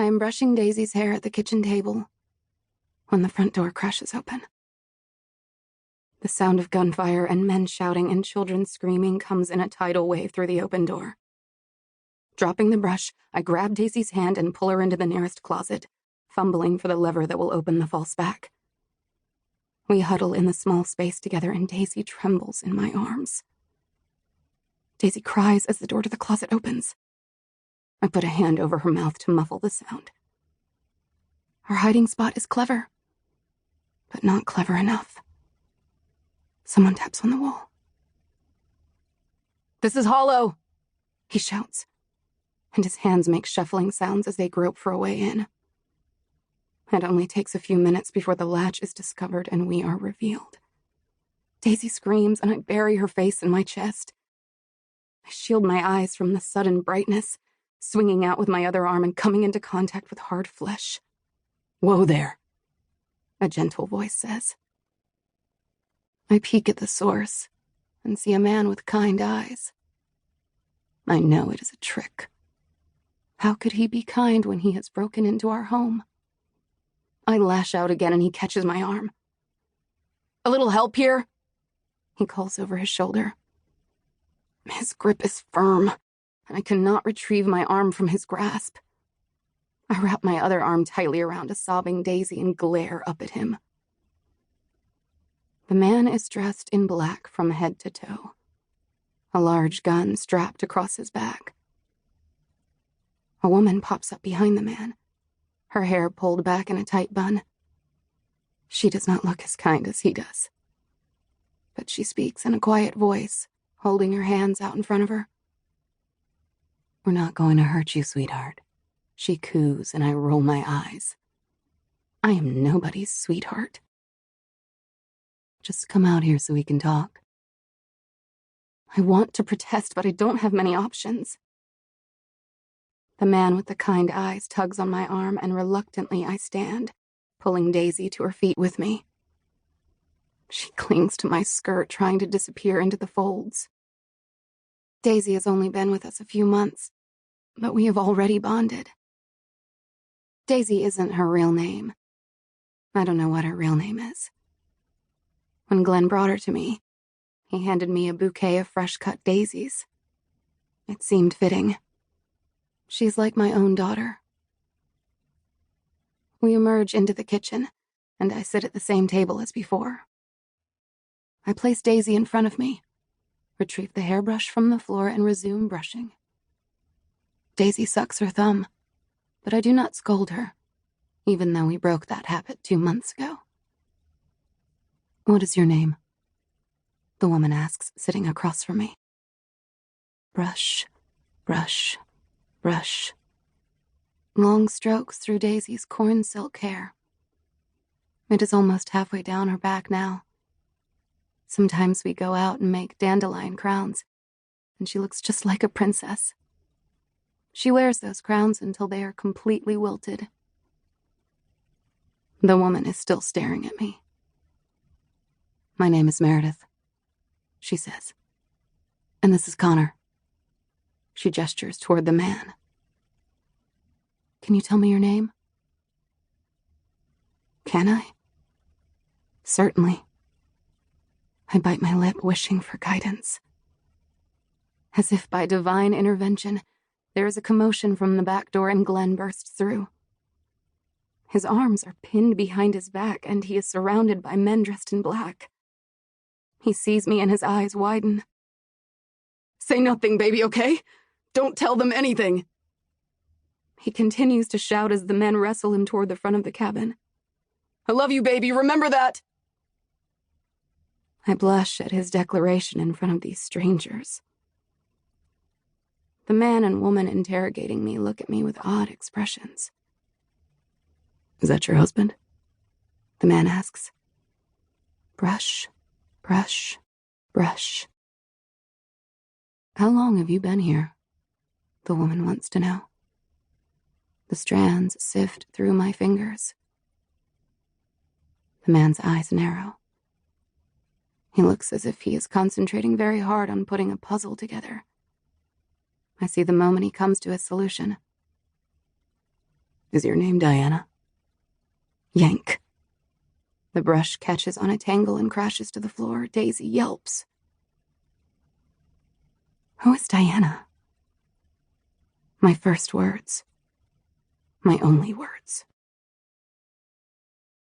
I am brushing Daisy's hair at the kitchen table when the front door crashes open. The sound of gunfire and men shouting and children screaming comes in a tidal wave through the open door. Dropping the brush, I grab Daisy's hand and pull her into the nearest closet, fumbling for the lever that will open the false back. We huddle in the small space together and Daisy trembles in my arms. Daisy cries as the door to the closet opens. I put a hand over her mouth to muffle the sound. Her hiding spot is clever, but not clever enough. Someone taps on the wall. "This is Hollow," he shouts, and his hands make shuffling sounds as they grope for a way in. It only takes a few minutes before the latch is discovered and we are revealed. Daisy screams and I bury her face in my chest. I shield my eyes from the sudden brightness, swinging out with my other arm and coming into contact with hard flesh. "Whoa there," a gentle voice says. I peek at the source and see a man with kind eyes. I know it is a trick. How could he be kind when he has broken into our home? I lash out again and he catches my arm. "A little help here?" he calls over his shoulder. His grip is firm, and I cannot retrieve my arm from his grasp. I wrap my other arm tightly around a sobbing Daisy and glare up at him. The man is dressed in black from head to toe, a large gun strapped across his back. A woman pops up behind the man, her hair pulled back in a tight bun. She does not look as kind as he does, but she speaks in a quiet voice, holding her hands out in front of her. "We're not going to hurt you, sweetheart," she coos, and I roll my eyes. I am nobody's sweetheart. "Just come out here so we can talk." I want to protest, but I don't have many options. The man with the kind eyes tugs on my arm, and reluctantly I stand, pulling Daisy to her feet with me. She clings to my skirt, trying to disappear into the folds. Daisy has only been with us a few months, but we have already bonded. Daisy isn't her real name. I don't know what her real name is. When Glenn brought her to me, he handed me a bouquet of fresh-cut daisies. It seemed fitting. She's like my own daughter. We emerge into the kitchen, and I sit at the same table as before. I place Daisy in front of me, retrieve the hairbrush from the floor, and resume brushing. Daisy sucks her thumb, but I do not scold her, even though we broke that habit 2 months ago. "What is your name?" the woman asks, sitting across from me. Brush, brush, brush. Long strokes through Daisy's corn silk hair. It is almost halfway down her back now. Sometimes we go out and make dandelion crowns, and she looks just like a princess. She wears those crowns until they are completely wilted. The woman is still staring at me. "My name is Meredith," she says. "And this is Connor." She gestures toward the man. "Can you tell me your name?" Can I? Certainly. I bite my lip, wishing for guidance. As if by divine intervention, there is a commotion from the back door and Glenn bursts through. His arms are pinned behind his back, and he is surrounded by men dressed in black. He sees me and his eyes widen. "Say nothing, baby, okay? Don't tell them anything." He continues to shout as the men wrestle him toward the front of the cabin. "I love you, baby, remember that!" I blush at his declaration in front of these strangers. The man and woman interrogating me look at me with odd expressions. "Is that your husband?" the man asks. Brush, brush, brush. "How long have you been here?" the woman wants to know. The strands sift through my fingers. The man's eyes narrow. He looks as if he is concentrating very hard on putting a puzzle together. I see the moment he comes to a solution. Is your name Diana? Yank. The brush catches on a tangle and crashes to the floor. Daisy yelps. Who is Diana? My first words. My only words.